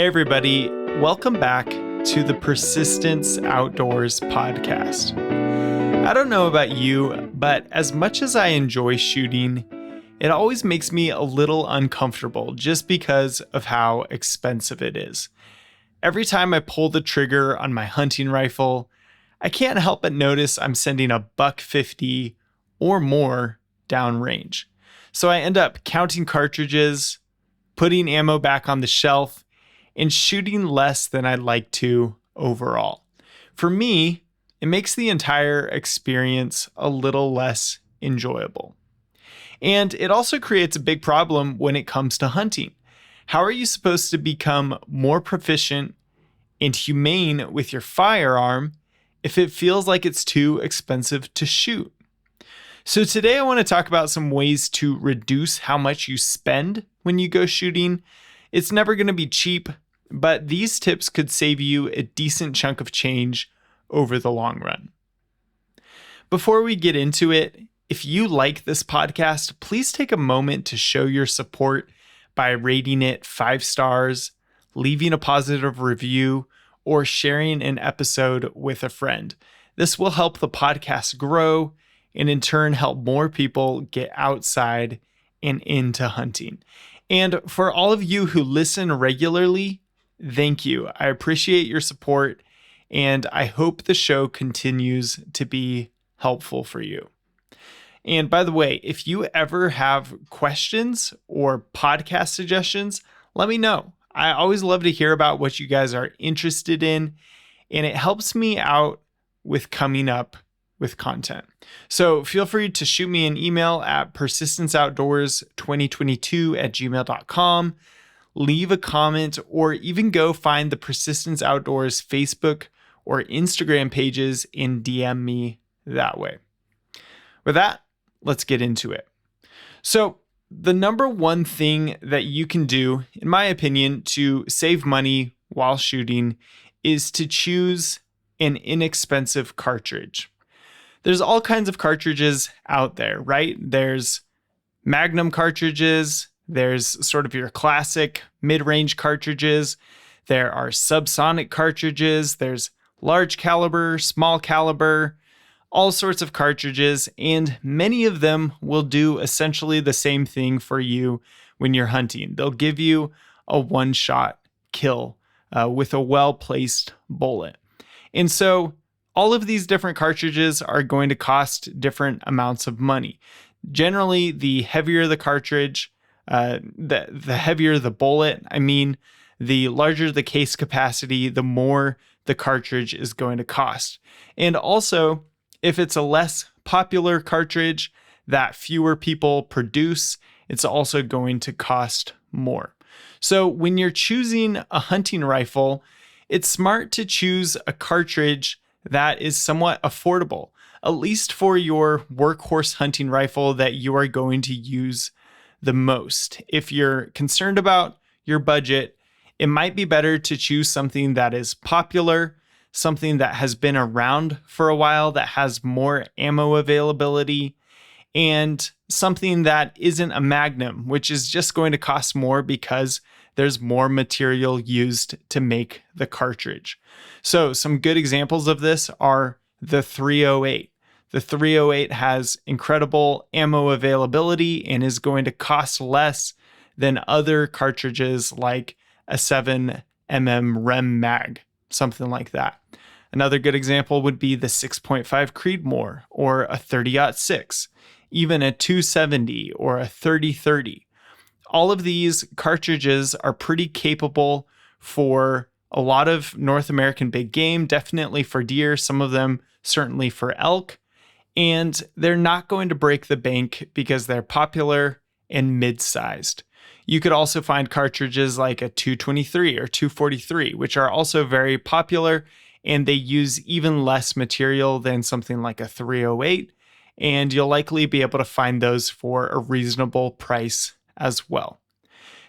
Hey, everybody. Welcome back to the Persistence Outdoors podcast. I don't know about you, but as much as I enjoy shooting, it always makes me a little uncomfortable just because of how expensive it is. Every time I pull the trigger on my hunting rifle, I can't help but notice I'm sending $150 or more downrange. So I end up counting cartridges, putting ammo back on the shelf, and shooting less than I'd like to overall. For me, it makes the entire experience a little less enjoyable. And it also creates a big problem when it comes to hunting. How are you supposed to become more proficient and humane with your firearm if it feels like it's too expensive to shoot? So today I want to talk about some ways to reduce how much you spend when you go shooting. It's never going to be cheap, but these tips could save you a decent chunk of change over the long run. Before we get into it, if you like this podcast, please take a moment to show your support by rating it 5 stars, leaving a positive review, or sharing an episode with a friend. This will help the podcast grow and in turn help more people get outside and into hunting. And for all of you who listen regularly, thank you. I appreciate your support, and I hope the show continues to be helpful for you. And by the way, if you ever have questions or podcast suggestions, let me know. I always love to hear about what you guys are interested in, and it helps me out with coming up with content. So feel free to shoot me an email at persistenceoutdoors2022@gmail.com. Leave a comment, or even go find the Persistence Outdoors Facebook or Instagram pages and DM me that way. With that, let's get into it. So the number one thing that you can do, in my opinion, to save money while shooting is to choose an inexpensive cartridge. There's all kinds of cartridges out there, right? There's Magnum cartridges. There's sort of your classic mid-range cartridges. There are subsonic cartridges. There's large caliber, small caliber, all sorts of cartridges, and many of them will do essentially the same thing for you when you're hunting. They'll give you a one-shot kill with a well-placed bullet. And so all of these different cartridges are going to cost different amounts of money. Generally, the heavier the cartridge, the heavier the bullet, the larger the case capacity, the more the cartridge is going to cost. And also, if it's a less popular cartridge that fewer people produce, it's also going to cost more. So when you're choosing a hunting rifle, it's smart to choose a cartridge that is somewhat affordable, at least for your workhorse hunting rifle that you are going to use the most. If you're concerned about your budget, it might be better to choose something that is popular, something that has been around for a while, that has more ammo availability, and something that isn't a Magnum, which is just going to cost more because there's more material used to make the cartridge. So some good examples of this are the 308. The 308 has incredible ammo availability and is going to cost less than other cartridges like a 7mm Rem Mag, something like that. Another good example would be the 6.5 Creedmoor or a 30-06, even a 270 or a 30-30. All of these cartridges are pretty capable for a lot of North American big game, definitely for deer, some of them certainly for elk. And they're not going to break the bank because they're popular and mid-sized. You could also find cartridges like a 223 or 243, which are also very popular, and they use even less material than something like a 308, and you'll likely be able to find those for a reasonable price as well.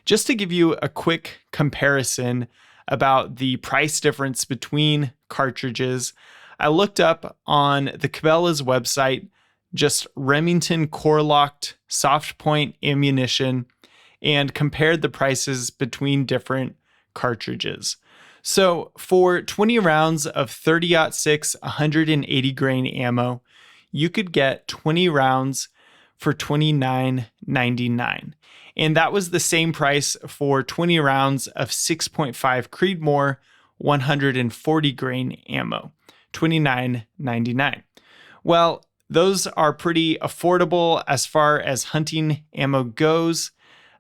Just to give you a quick comparison about the price difference between cartridges, I looked up on the Cabela's website just Remington core-locked soft point ammunition and compared the prices between different cartridges. So for 20 rounds of 30-06 180 grain ammo, you could get 20 rounds for $29.99. And that was the same price for 20 rounds of 6.5 Creedmoor 140 grain ammo, $29.99. Well, those are pretty affordable as far as hunting ammo goes.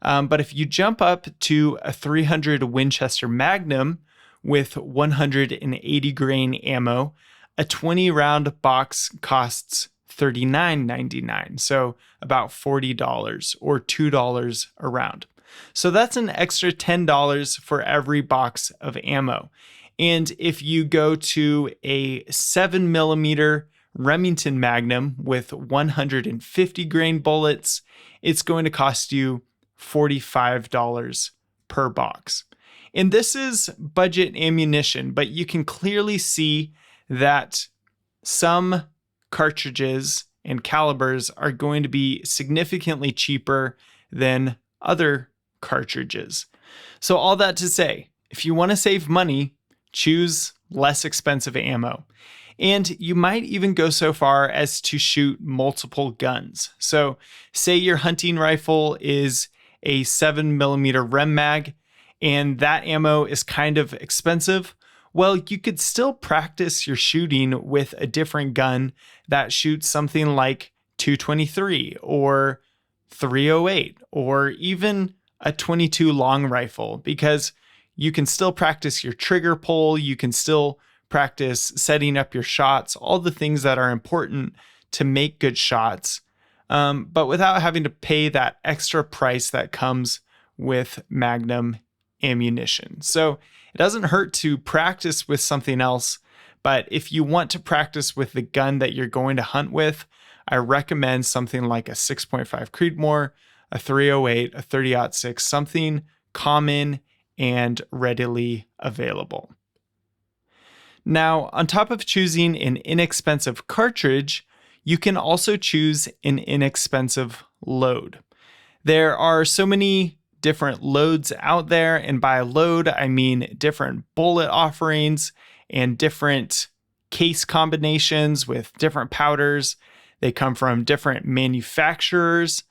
But if you jump up to a 300 Winchester Magnum with 180 grain ammo, a 20 round box costs $39.99. So about $40 or $2 a round. So that's an extra $10 for every box of ammo. And if you go to a 7mm Remington Magnum with 150 grain bullets, it's going to cost you $45 per box. And this is budget ammunition, but you can clearly see that some cartridges and calibers are going to be significantly cheaper than other cartridges. So all that to say, if you want to save money, choose less expensive ammo. And you might even go so far as to shoot multiple guns. So say your hunting rifle is a 7mm Rem Mag, and that ammo is kind of expensive. Well, you could still practice your shooting with a different gun that shoots something like .223 or .308 or even a .22 long rifle, because you can still practice your trigger pull, you can still practice setting up your shots, all the things that are important to make good shots, but without having to pay that extra price that comes with Magnum ammunition. So it doesn't hurt to practice with something else, but if you want to practice with the gun that you're going to hunt with, I recommend something like a 6.5 Creedmoor, a .308, a 30-06, something common and readily available. Now, on top of choosing an inexpensive cartridge, you can also choose an inexpensive load. There are so many different loads out there, and by load, I mean different bullet offerings and different case combinations with different powders. They come from different manufacturers,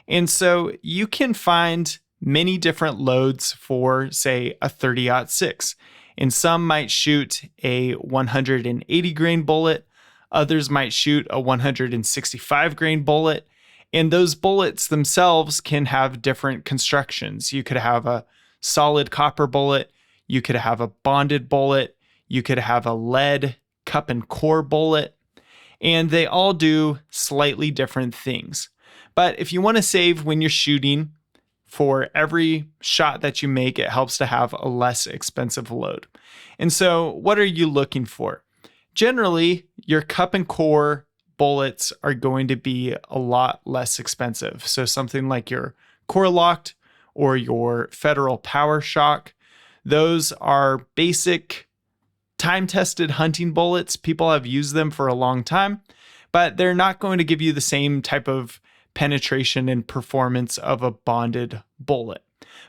and so you can find many different loads for, say, a 30-06. And some might shoot a 180 grain bullet, others might shoot a 165 grain bullet, and those bullets themselves can have different constructions. You could have a solid copper bullet, you could have a bonded bullet, you could have a lead cup and core bullet, and they all do slightly different things. But if you want to save when you're shooting, for every shot that you make, it helps to have a less expensive load. And so what are you looking for? Generally, your cup and core bullets are going to be a lot less expensive. So something like your Core Locked or your Federal Power Shock, those are basic time-tested hunting bullets. People have used them for a long time, but they're not going to give you the same type of penetration and performance of a bonded bullet.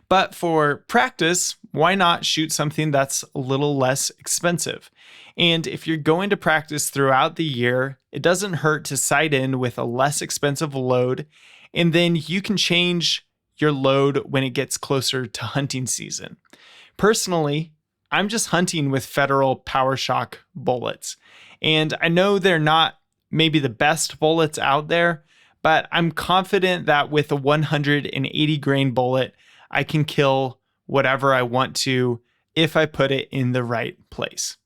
But for practice, why not shoot something that's a little less expensive? And if you're going to practice throughout the year, it doesn't hurt to sight in with a less expensive load, and then you can change your load when it gets closer to hunting season. Personally, I'm just hunting with Federal Power Shock bullets, and I know they're not maybe the best bullets out there, but I'm confident that with a 180 grain bullet, I can kill whatever I want to if I put it in the right place.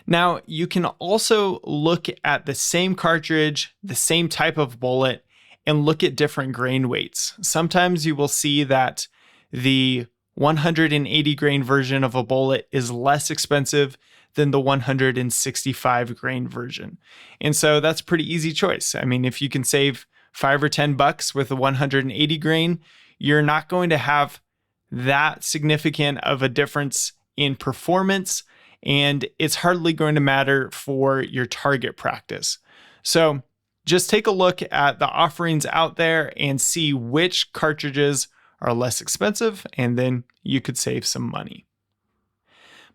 Now, you can also look at the same cartridge, the same type of bullet, and look at different grain weights. Sometimes you will see that the 180 grain version of a bullet is less expensive than the 165 grain version. And so that's a pretty easy choice. I mean, if you can save $5 or $10 with a 180 grain, you're not going to have that significant of a difference in performance, and it's hardly going to matter for your target practice. So just take a look at the offerings out there and see which cartridges are less expensive, and then you could save some money.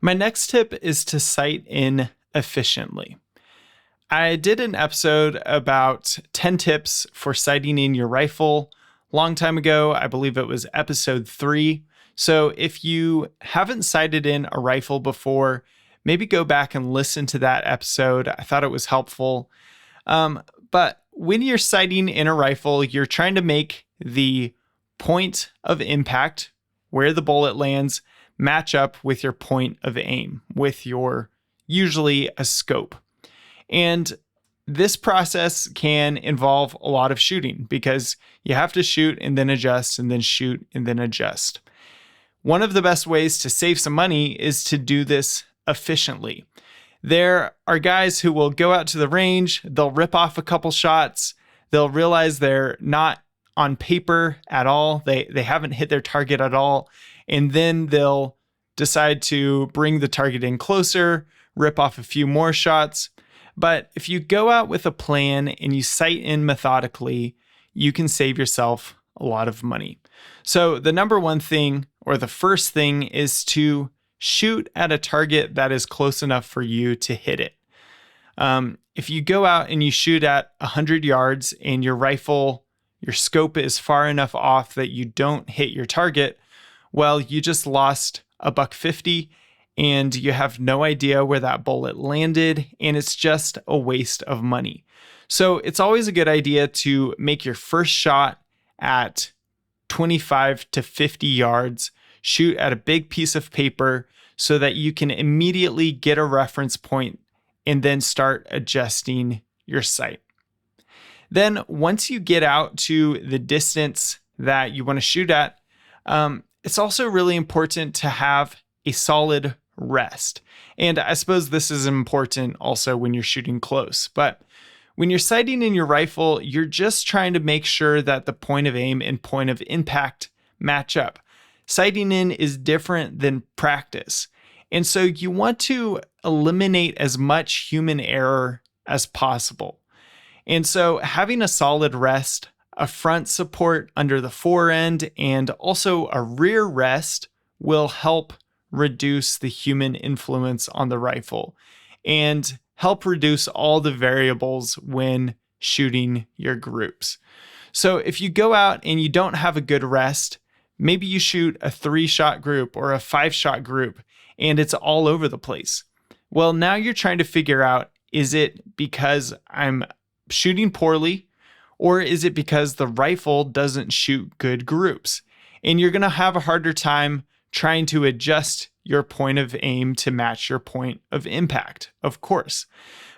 My next tip is to sight in efficiently. I did an episode about 10 tips for sighting in your rifle a long time ago. I believe it was episode 3. So if you haven't sighted in a rifle before, maybe go back and listen to that episode. I thought it was helpful. But when you're sighting in a rifle, you're trying to make the point of impact, where the bullet lands, match up with your point of aim, with your usually a scope. And this process can involve a lot of shooting because you have to shoot and then adjust and then shoot and then adjust. One of the best ways to save some money is to do this efficiently. There are guys who will go out to the range, they'll rip off a couple shots, they'll realize they're not on paper at all, they haven't hit their target at all, and then they'll decide to bring the target in closer, rip off a few more shots. But if you go out with a plan and you sight in methodically, you can save yourself a lot of money. So the number one thing, or the first thing, is to shoot at a target that is close enough for you to hit it. If you go out and you shoot at 100 yards and your rifle, your scope is far enough off that you don't hit your target, well, you just lost $150 and you have no idea where that bullet landed, and it's just a waste of money. So it's always a good idea to make your first shot at 25 to 50 yards, shoot at a big piece of paper so that you can immediately get a reference point and then start adjusting your sight. Then once you get out to the distance that you want to shoot at, it's also really important to have a solid rest. And I suppose this is important also when you're shooting close. But when you're sighting in your rifle, you're just trying to make sure that the point of aim and point of impact match up. Sighting in is different than practice. And so you want to eliminate as much human error as possible. And so having a solid rest, a front support under the fore end, and also a rear rest will help reduce the human influence on the rifle and help reduce all the variables when shooting your groups. So if you go out and you don't have a good rest, maybe you shoot a 3-shot group or a 5-shot group and it's all over the place. Well, now you're trying to figure out, is it because I'm shooting poorly, or is it because the rifle doesn't shoot good groups? And you're going to have a harder time trying to adjust your point of aim to match your point of impact, of course.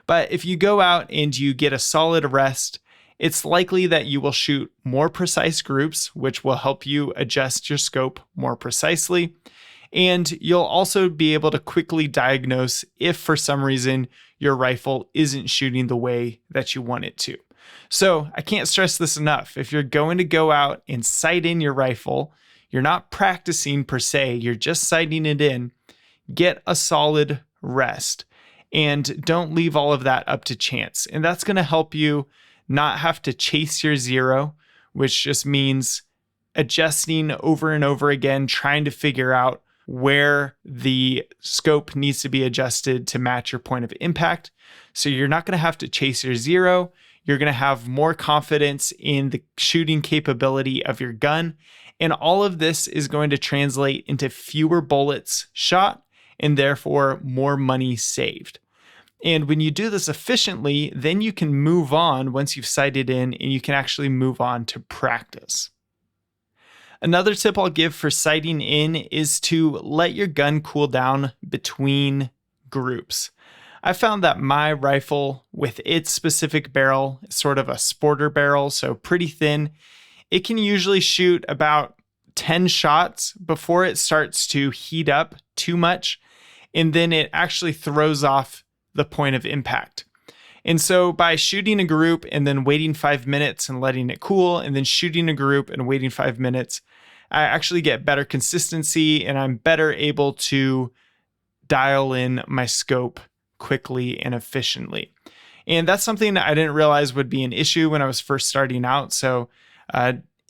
But if you go out and you get a solid rest, it's likely that you will shoot more precise groups, which will help you adjust your scope more precisely. And you'll also be able to quickly diagnose if for some reason your rifle isn't shooting the way that you want it to. So I can't stress this enough. If you're going to go out and sight in your rifle, you're not practicing per se, you're just sighting it in, get a solid rest and don't leave all of that up to chance. And that's going to help you not have to chase your zero, which just means adjusting over and over again, trying to figure out where the scope needs to be adjusted to match your point of impact. So you're not going to have to chase your zero. You're going to have more confidence in the shooting capability of your gun. And all of this is going to translate into fewer bullets shot and therefore more money saved. And when you do this efficiently, then you can move on once you've sighted in and you can actually move on to practice. Another tip I'll give for sighting in is to let your gun cool down between groups. I found that my rifle with its specific barrel is sort of a sporter barrel, so pretty thin. It can usually shoot about 10 shots before it starts to heat up too much, and then it actually throws off the point of impact. And so by shooting a group and then waiting 5 minutes and letting it cool, and then shooting a group and waiting 5 minutes, I actually get better consistency and I'm better able to dial in my scope quickly and efficiently. And that's something that I didn't realize would be an issue when I was first starting out. So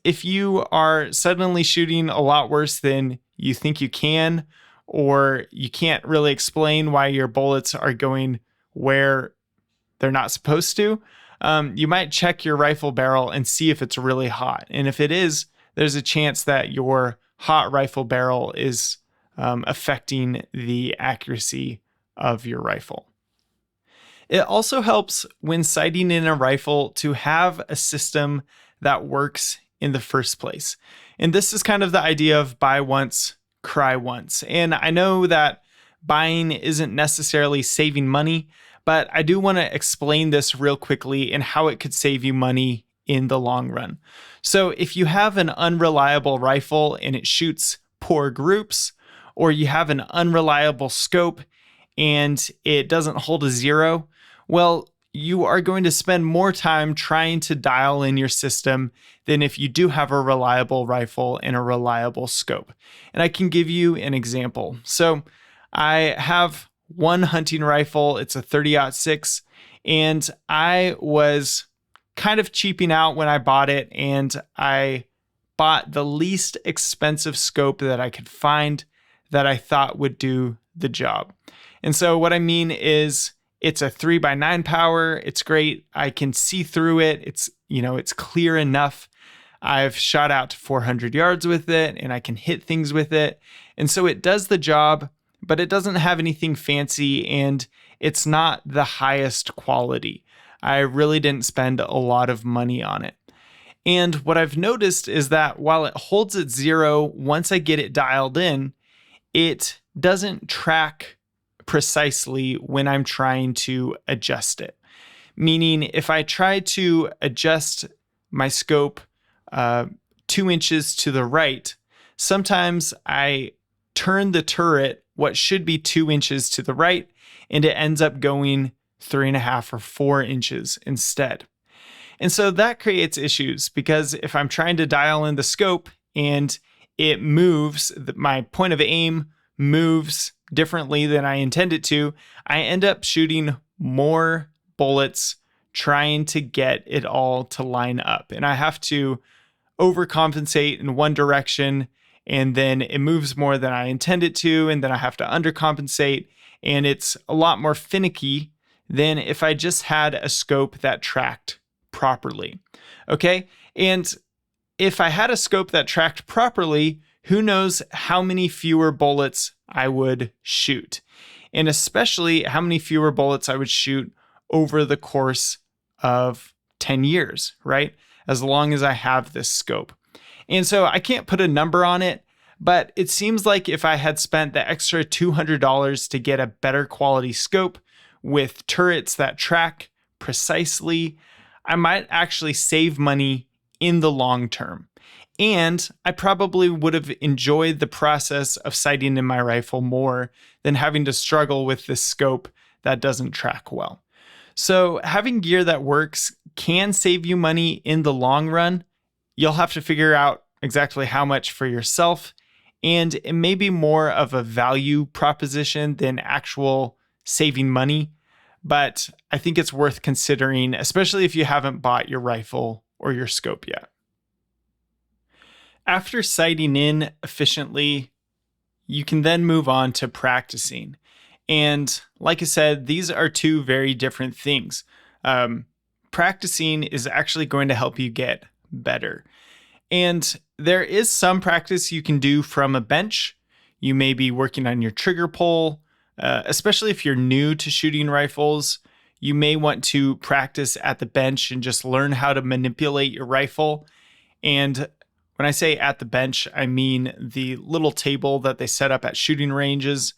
if you are suddenly shooting a lot worse than you think you can, or you can't really explain why your bullets are going where they're not supposed to, you might check your rifle barrel and see if it's really hot. And if it is, there's a chance that your hot rifle barrel is affecting the accuracy of your rifle. It also helps when sighting in a rifle to have a system that works in the first place. And this is kind of the idea of buy once, cry once. And I know that buying isn't necessarily saving money, but I do want to explain this real quickly and how it could save you money in the long run. So if you have an unreliable rifle and it shoots poor groups, or you have an unreliable scope and it doesn't hold a 0, well, you are going to spend more time trying to dial in your system than if you do have a reliable rifle and a reliable scope. And I can give you an example. So I have one hunting rifle. It's a 30-06, and I was kind of cheaping out when I bought it, and I bought the least expensive scope that I could find that I thought would do the job. And so what I mean is it's a 3x9 power. It's great. I can see through it. It's clear enough. I've shot out to 400 yards with it, and I can hit things with it. And so it does the job, but it doesn't have anything fancy, and it's not the highest quality. I really didn't spend a lot of money on it. And what I've noticed is that while it holds at 0, once I get it dialed in, it doesn't track precisely when I'm trying to adjust it. Meaning, if I try to adjust my scope 2 inches to the right, sometimes I turn the turret what should be 2 inches to the right, and it ends up going 3.5 or 4 inches instead. And so that creates issues, because if I'm trying to dial in the scope and it moves, my point of aim moves differently than I intend it to, I end up shooting more bullets trying to get it all to line up. And I have to overcompensate in one direction, and then it moves more than I intend it to, and then I have to undercompensate, and it's a lot more finicky than if I just had a scope that tracked properly. Okay? And if I had a scope that tracked properly, who knows how many fewer bullets I would shoot, and especially how many fewer bullets I would shoot over the course of 10 years, right? As long as I have this scope. And so I can't put a number on it, but it seems like if I had spent the extra $200 to get a better quality scope with turrets that track precisely, I might actually save money in the long term. And I probably would have enjoyed the process of sighting in my rifle more than having to struggle with this scope that doesn't track well. So having gear that works can save you money in the long run. You'll have to figure out exactly how much for yourself, and it may be more of a value proposition than actual saving money, but I think it's worth considering, especially if you haven't bought your rifle or your scope yet. After sighting in efficiently, you can then move on to practicing. And like I said, these are two very different things. Practicing is actually going to help you get better. And there is some practice you can do from a bench. You may be working on your trigger pull, especially if you're new to shooting rifles. You may want to practice at the bench and just learn how to manipulate your rifle. And when I say at the bench, I mean the little table that they set up at shooting ranges,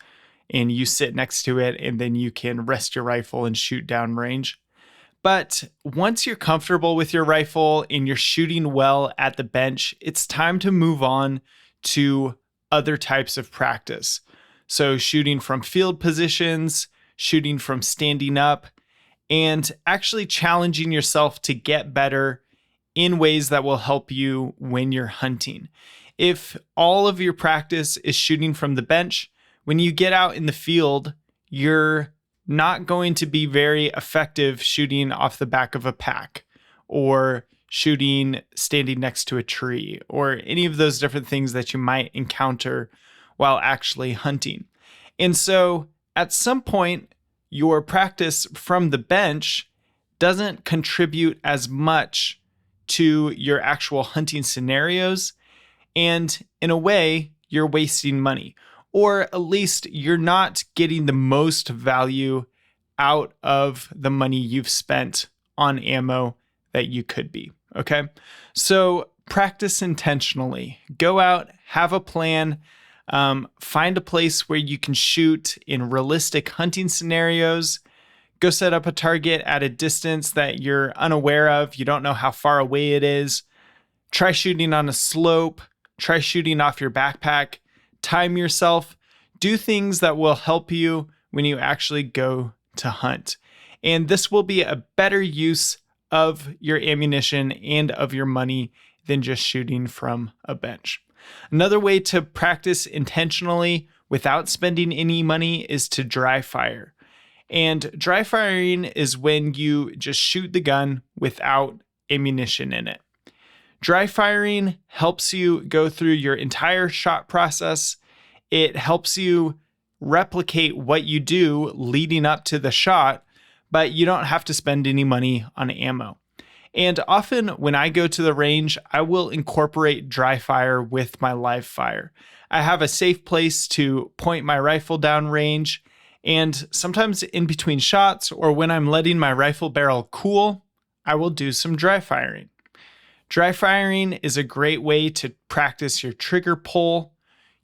and you sit next to it, and then you can rest your rifle and shoot downrange. But once you're comfortable with your rifle and you're shooting well at the bench, it's time to move on to other types of practice. So shooting from field positions, shooting from standing up, and actually challenging yourself to get better in ways that will help you when you're hunting. If all of your practice is shooting from the bench, when you get out in the field, you're not going to be very effective shooting off the back of a pack or shooting standing next to a tree or any of those different things that you might encounter while actually hunting. And so at some point, your practice from the bench doesn't contribute as much to your actual hunting scenarios. And in a way, you're wasting money, or at least you're not getting the most value out of the money you've spent on ammo that you could be. Okay. So practice intentionally. Go out, have a plan, find a place where you can shoot in realistic hunting scenarios. Go set up a target at a distance that you're unaware of. You don't know how far away it is. Try shooting on a slope. Try shooting off your backpack. Time yourself. Do things that will help you when you actually go to hunt. And this will be a better use of your ammunition and of your money than just shooting from a bench. Another way to practice intentionally without spending any money is to dry fire. And dry firing is when you just shoot the gun without ammunition in it. Dry firing helps you go through your entire shot process. It helps you replicate what you do leading up to the shot, but you don't have to spend any money on ammo. And often when I go to the range, I will incorporate dry fire with my live fire. I have a safe place to point my rifle down range, and sometimes in between shots or when I'm letting my rifle barrel cool, I will do some dry firing. Dry firing is a great way to practice your trigger pull.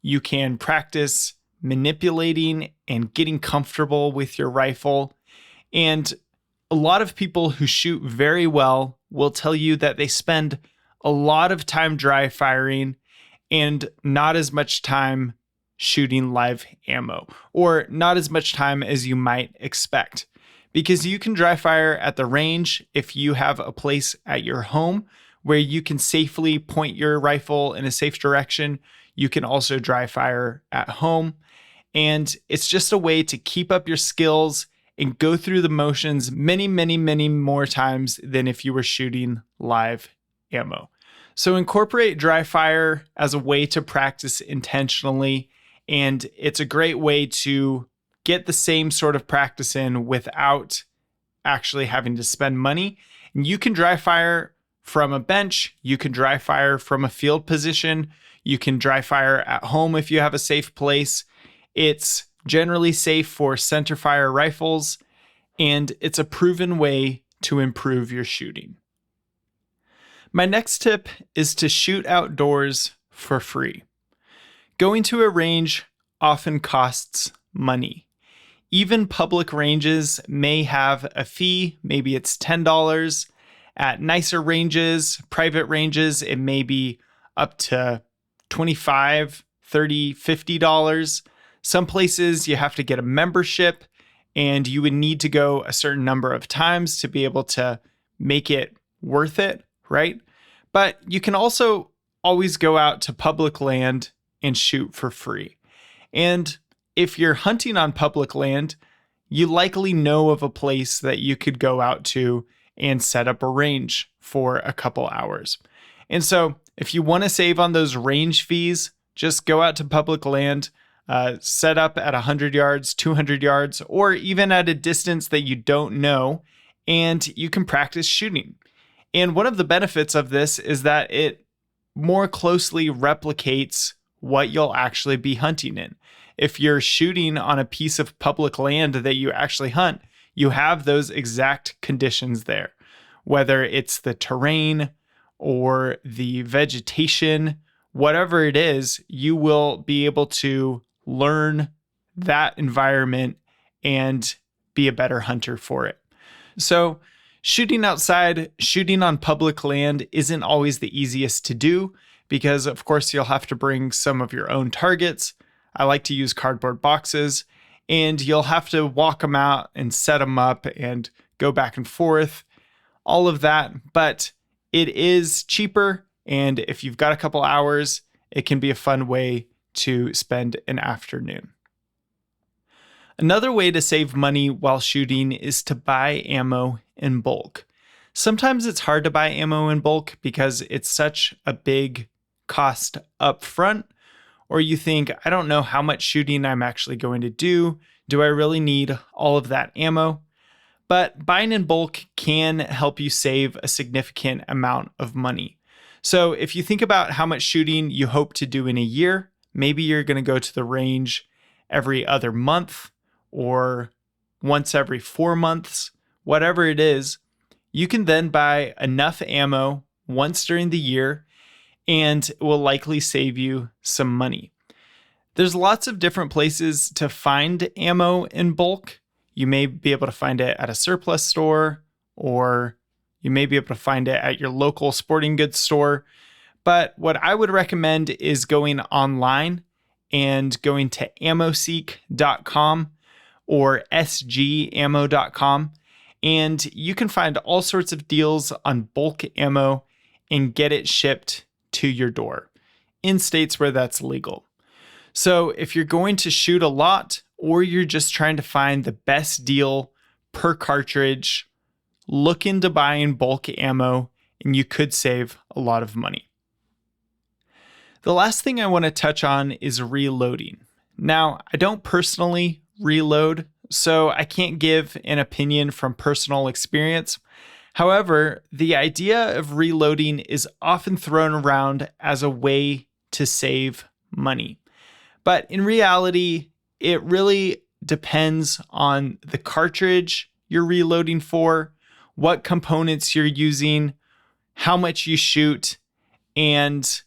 You can practice manipulating and getting comfortable with your rifle. And a lot of people who shoot very well will tell you that they spend a lot of time dry firing and not as much time shooting live ammo, or not as much time as you might expect. Because you can dry fire at the range if you have a place at your home where you can safely point your rifle in a safe direction. You can also dry fire at home. And it's just a way to keep up your skills and go through the motions many, many, many more times than if you were shooting live ammo. So incorporate dry fire as a way to practice intentionally. And it's a great way to get the same sort of practice in without actually having to spend money. And you can dry fire from a bench. You can dry fire from a field position. You can dry fire at home if you have a safe place. It's generally safe for center fire rifles, and it's a proven way to improve your shooting. My next tip is to shoot outdoors for free. Going to a range often costs money. Even public ranges may have a fee. Maybe it's $10. At nicer ranges, private ranges, it may be up to $25, $30, $50. Some places you have to get a membership, and you would need to go a certain number of times to be able to make it worth it, right? But you can also always go out to public land and shoot for free. And if you're hunting on public land, you likely know of a place that you could go out to and set up a range for a couple hours. And so if you want to save on those range fees, just go out to public land, set up at 100 yards, 200 yards, or even at a distance that you don't know, and you can practice shooting. And one of the benefits of this is that it more closely replicates what you'll actually be hunting in. If you're shooting on a piece of public land that you actually hunt, you have those exact conditions there. Whether it's the terrain or the vegetation, whatever it is, you will be able to learn that environment and be a better hunter for it. So shooting outside, shooting on public land isn't always the easiest to do because, of course, you'll have to bring some of your own targets. I like to use cardboard boxes, and you'll have to walk them out and set them up and go back and forth, all of that. But it is cheaper, and if you've got a couple hours, it can be a fun way to spend an afternoon. Another way to save money while shooting is to buy ammo in bulk. Sometimes it's hard to buy ammo in bulk because it's such a big cost up front, or you think, I don't know how much shooting I'm actually going to do. Do I really need all of that ammo? But buying in bulk can help you save a significant amount of money. So if you think about how much shooting you hope to do in a year, maybe you're going to go to the range every other month or once every 4 months, whatever it is. You can then buy enough ammo once during the year, and it will likely save you some money. There's lots of different places to find ammo in bulk. You may be able to find it at a surplus store, or you may be able to find it at your local sporting goods store. But what I would recommend is going online and going to ammoseek.com or sgammo.com. And you can find all sorts of deals on bulk ammo and get it shipped to your door in states where that's legal. So if you're going to shoot a lot, or you're just trying to find the best deal per cartridge, look into buying bulk ammo and you could save a lot of money. The last thing I want to touch on is reloading. Now, I don't personally reload, so I can't give an opinion from personal experience. However, the idea of reloading is often thrown around as a way to save money. But in reality, it really depends on the cartridge you're reloading for, what components you're using, how much you shoot, and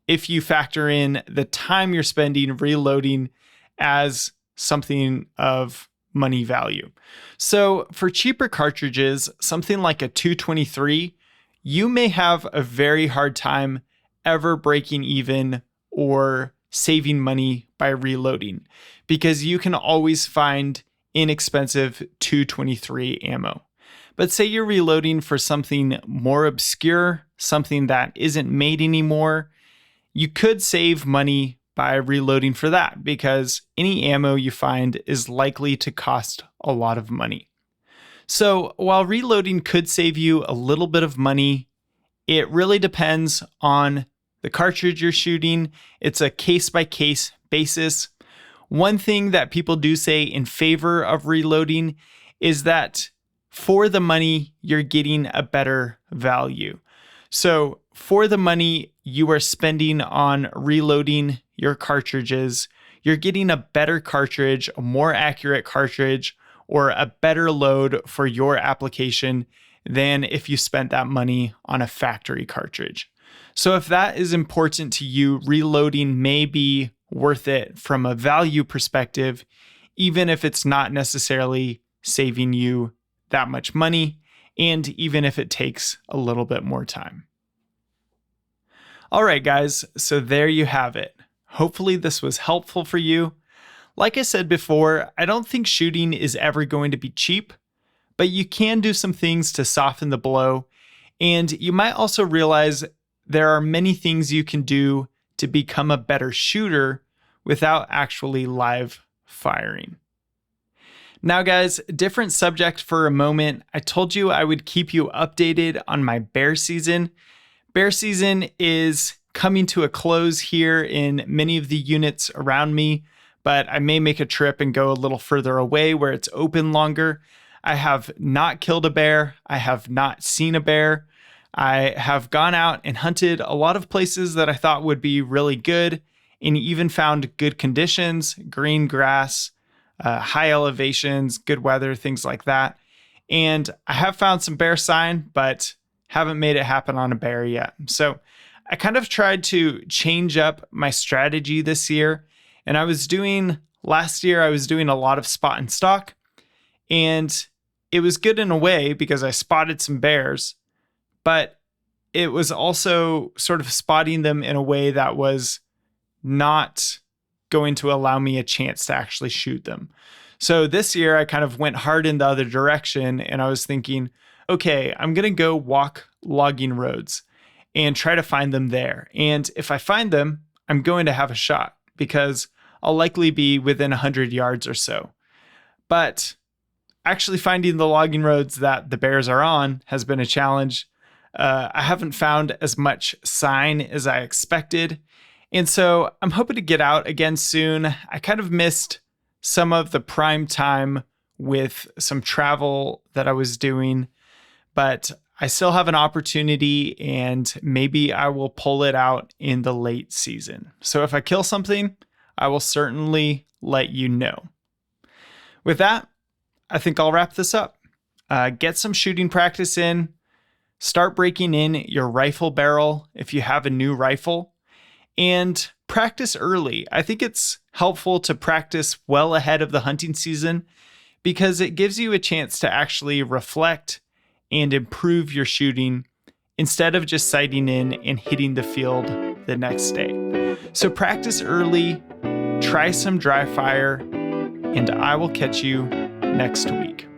if you factor in the time you're spending reloading as something of money value. So for cheaper cartridges, something like a 223, you may have a very hard time ever breaking even or saving money by reloading, because you can always find inexpensive 223 ammo. But say you're reloading for something more obscure, something that isn't made anymore, you could save money by reloading for that, because any ammo you find is likely to cost a lot of money. So while reloading could save you a little bit of money, it really depends on the cartridge you're shooting. It's a case-by-case basis. One thing that people do say in favor of reloading is that for the money, you're getting a better value. So for the money you are spending on reloading your cartridges, you're getting a better cartridge, a more accurate cartridge, or a better load for your application than if you spent that money on a factory cartridge. So if that is important to you, reloading may be worth it from a value perspective, even if it's not necessarily saving you that much money, and even if it takes a little bit more time. All right, guys, so there you have it. Hopefully this was helpful for you. Like I said before, I don't think shooting is ever going to be cheap, but you can do some things to soften the blow, and you might also realize there are many things you can do to become a better shooter without actually live firing. Now, guys, different subject for a moment. I told you I would keep you updated on my bear season. Bear season is coming to a close here in many of the units around me, but I may make a trip and go a little further away where it's open longer. I have not killed a bear. I have not seen a bear. I have gone out and hunted a lot of places that I thought would be really good and even found good conditions, green grass, high elevations, good weather, things like that. And I have found some bear sign, but haven't made it happen on a bear yet. So I kind of tried to change up my strategy this year. And last year, I was doing a lot of spot and stalk. And it was good in a way because I spotted some bears, but it was also sort of spotting them in a way that was not going to allow me a chance to actually shoot them. So this year I kind of went hard in the other direction, and I was thinking, okay, I'm going to go walk logging roads and try to find them there. And if I find them, I'm going to have a shot because I'll likely be within 100 yards or so. But actually finding the logging roads that the bears are on has been a challenge. I haven't found as much sign as I expected. And so I'm hoping to get out again soon. I kind of missed some of the prime time with some travel that I was doing, but I still have an opportunity and maybe I will pull it out in the late season. So if I kill something, I will certainly let you know. With that, I think I'll wrap this up. Get some shooting practice in. Start breaking in your rifle barrel if you have a new rifle. And practice early. I think it's helpful to practice well ahead of the hunting season because it gives you a chance to actually reflect and improve your shooting instead of just sighting in and hitting the field the next day. So practice early, try some dry fire, and I will catch you next week.